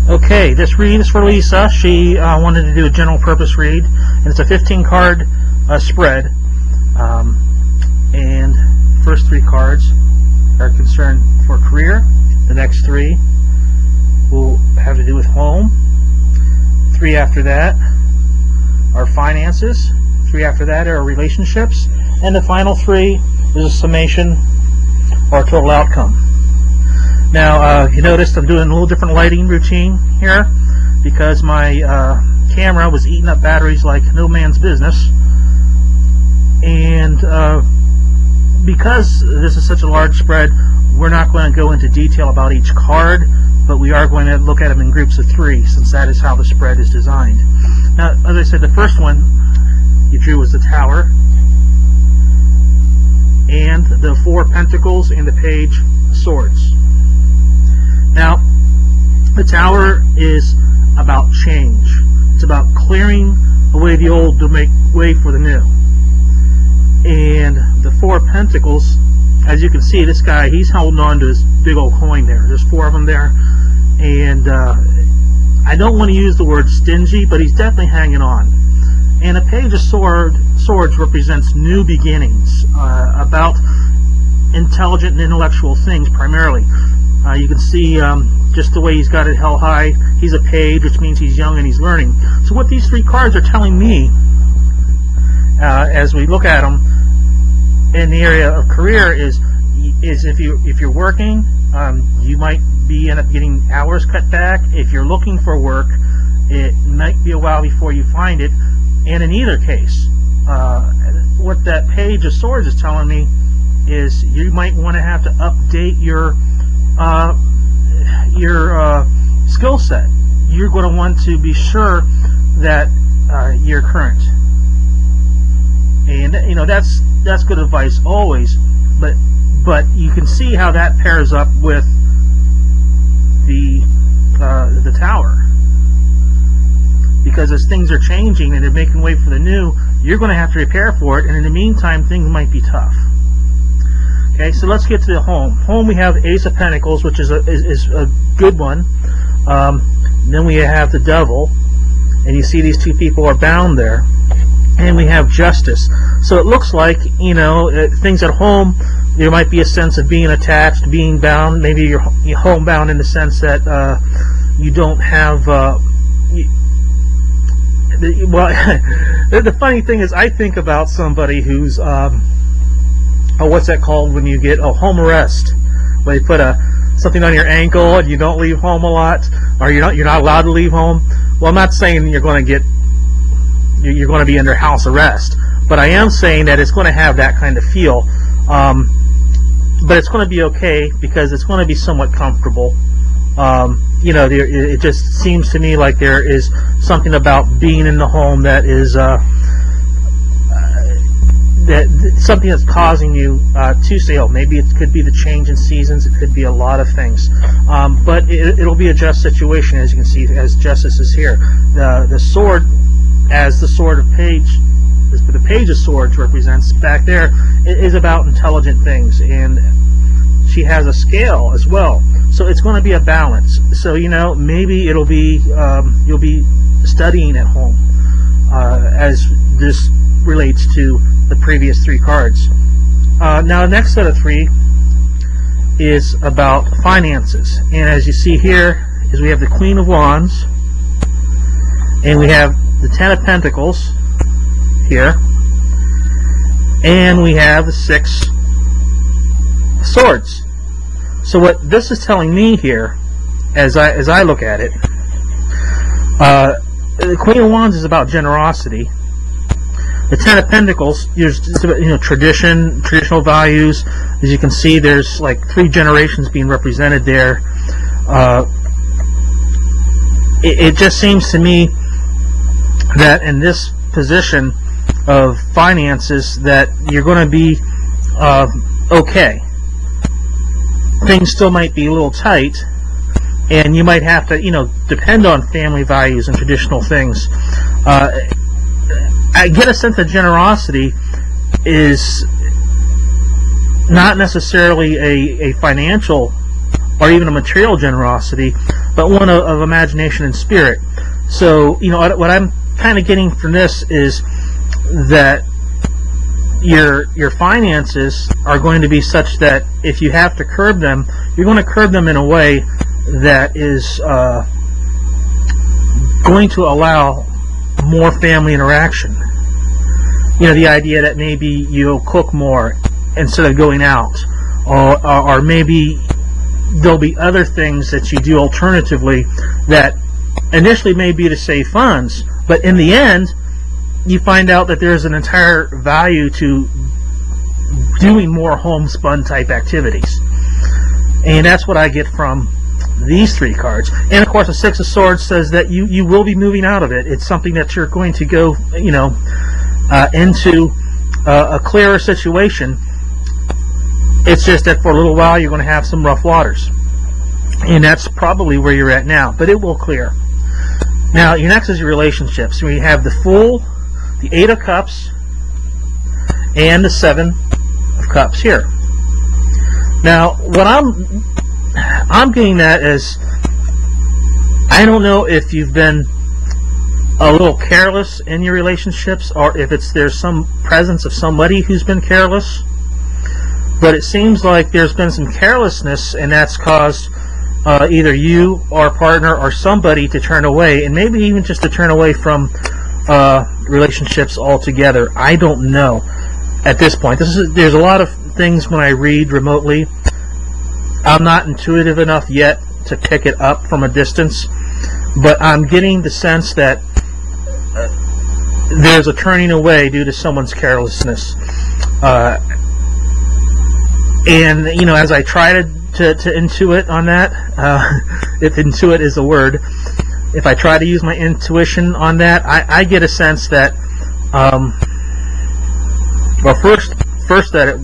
Okay, this read is for Lisa. She wanted to do a general purpose read, and it's a 15 card spread. And first 3 cards are concerned for career. The next 3 will have to do with home. 3 after that are finances. 3 after that are relationships. And the final 3 is a summation or total outcome. Now, you noticed I'm doing a little different lighting routine here because my camera was eating up batteries like no man's business. And because this is such a large spread, we're not going to go into detail about each card, but we are going to look at them in groups of 3 since that is how the spread is designed. Now, as I said, the first one you drew was the Tower, and the 4 Pentacles and the Page of Swords. Now, the Tower is about change. It's about clearing away the old to make way for the new. And the 4 Pentacles, as you can see, this guy, he's holding on to this big old coin there. There's 4 of them there. And I don't want to use the word stingy, but he's definitely hanging on. And a Page of Swords represents new beginnings, about intelligent and intellectual things primarily. You can see just the way he's got it held high. He's a page, which means he's young and he's learning. So what these 3 cards are telling me, as we look at them in the area of career, is if you're working, you might end up getting hours cut back. If you're looking for work, it might be a while before you find it. And in either case, what that Page of Swords is telling me is you might want to have to update your skill set. You're going to want to be sure that you're current, and you know that's good advice always. But you can see how that pairs up with the Tower, because as things are changing and they're making way for the new, you're going to have to prepare for it, and in the meantime, things might be tough. Okay, so let's get to the home. Home, we have Ace of Pentacles, which is a good one. Then we have the Devil, and you see these 2 people are bound there. And we have Justice. So it looks like, you know, things at home, there might be a sense of being attached, being bound. Maybe you're homebound in the sense that you don't have. The funny thing is, I think about somebody who's. What's that called when you get home arrest? Where they put something on your ankle and you don't leave home a lot, or you're not allowed to leave home. Well, I'm not saying you're going to be under house arrest, but I am saying that it's going to have that kind of feel. But it's going to be okay because it's going to be somewhat comfortable. You know, it just seems to me like there is something about being in the home that is. Something that's causing you to say, oh, maybe it could be the change in seasons, it could be a lot of things, but it'll be a just situation, as you can see, as Justice is here. The sword, as the sword of Page, the Page of Swords represents back there, is about intelligent things, and she has a scale as well, so it's going to be a balance. So, you know, maybe it'll be you'll be studying at home, as this relates to the previous 3 cards. Now the next set of 3 is about finances, and as you see here is we have the Queen of Wands, and we have the 10 of Pentacles here, and we have the 6 Swords. So what this is telling me here, as I look at it, the Queen of Wands is about generosity. The 10 of Pentacles, traditional values. As you can see, there's like 3 generations being represented there. It just seems to me that in this position of finances that you're going to be okay. Things still might be a little tight, and you might have to, depend on family values and traditional things. I get a sense of generosity is not necessarily a financial or even a material generosity, but one of imagination and spirit. So, you know, what I'm kind of getting from this is that your finances are going to be such that if you have to curb them, you're going to curb them in a way that is going to allow more family interaction. You know, the idea that maybe you'll cook more instead of going out, or maybe there'll be other things that you do alternatively that initially may be to save funds, but in the end you find out that there's an entire value to doing more homespun type activities. And that's what I get from these three cards. And of course the Six of Swords says that you will be moving out of it. It's something that you're going to go, you know, into a clearer situation. It's just that for a little while you're going to have some rough waters. And that's probably where you're at now, but it will clear. Now, your next is your relationships. We have the Fool, the Eight of Cups, and the Seven of Cups here. Now, what I'm getting at is, I don't know if you've been a little careless in your relationships, or if there's some presence of somebody who's been careless, but it seems like there's been some carelessness, and that's caused either you or a partner or somebody to turn away, and maybe even just to turn away from relationships altogether. I don't know at this point. There's a lot of things when I read remotely, I'm not intuitive enough yet to pick it up from a distance, but I'm getting the sense that there's a turning away due to someone's carelessness. And, you know, as I try to intuit on that, if intuit is a word, if I try to use my intuition on that, I get a sense that, well, first that it,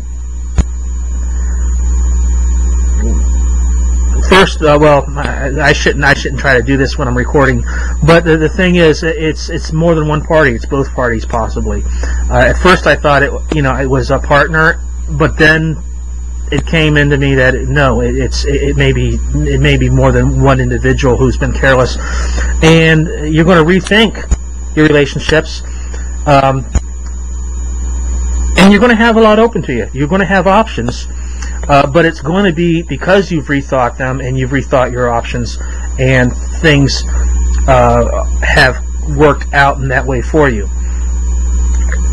well, I shouldn't try to do this when I'm recording, but the thing is, it's more than one party. It's both parties possibly. At first, I thought it was a partner, but then it came into me that it may be more than one individual who's been careless, and you're going to rethink your relationships, and you're going to have a lot open to you. You're going to have options. But it's going to be because you've rethought them and you've rethought your options, and things have worked out in that way for you.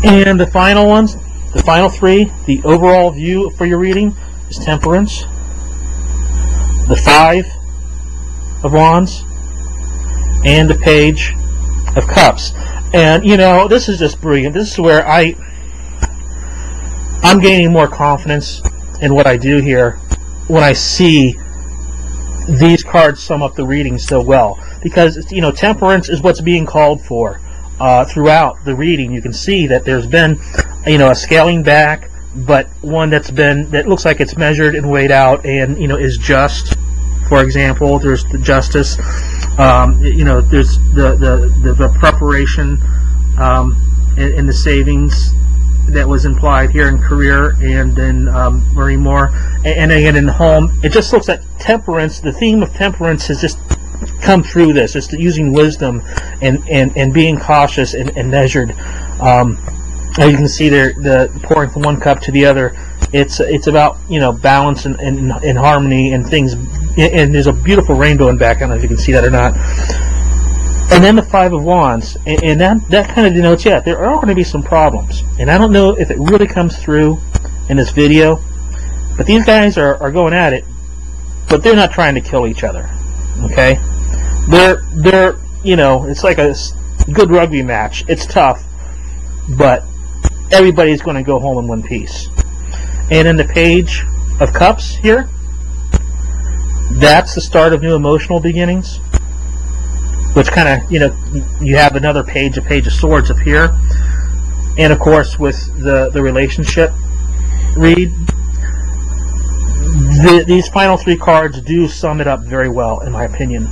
And the final ones, the final three, the overall view for your reading is Temperance, the Five of Wands, and the Page of Cups. And, you know, this is just brilliant. This is where I'm gaining more confidence in what I do here when I see these cards sum up the reading so well, because, you know, temperance is what's being called for throughout the reading. You can see that there's been, you know, a scaling back, but one that looks like it's measured and weighed out, and, you know, is just. For example, there's the justice. You know, there's the preparation and the savings that was implied here in career, and in Marie Moore, and again in home. It just looks like temperance. The theme of temperance has just come through this, just using wisdom and being cautious and measured. As you can see there, the pouring from one cup to the other. It's about, you know, balance and harmony and things. And there's a beautiful rainbow in back. I don't know if you can see that or not. And then the Five of Wands, and that kind of denotes, yeah, there are going to be some problems. And I don't know if it really comes through in this video, but these guys are going at it, but they're not trying to kill each other, okay? They're you know, it's like a good rugby match. It's tough, but everybody's going to go home in one piece. And in the Page of Cups here, that's the start of new emotional beginnings, which kind of, you know, you have another page, a Page of Swords up here. And of course, with the relationship read, these final three cards do sum it up very well, in my opinion.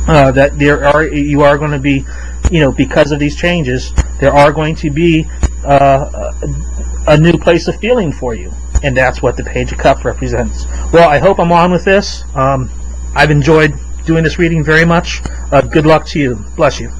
That you are going to be, you know, because of these changes, there are going to be a new place of feeling for you. And that's what the Page of Cups represents. Well, I hope I'm on with this. I've enjoyed doing this reading very much. Good luck to you. Bless you.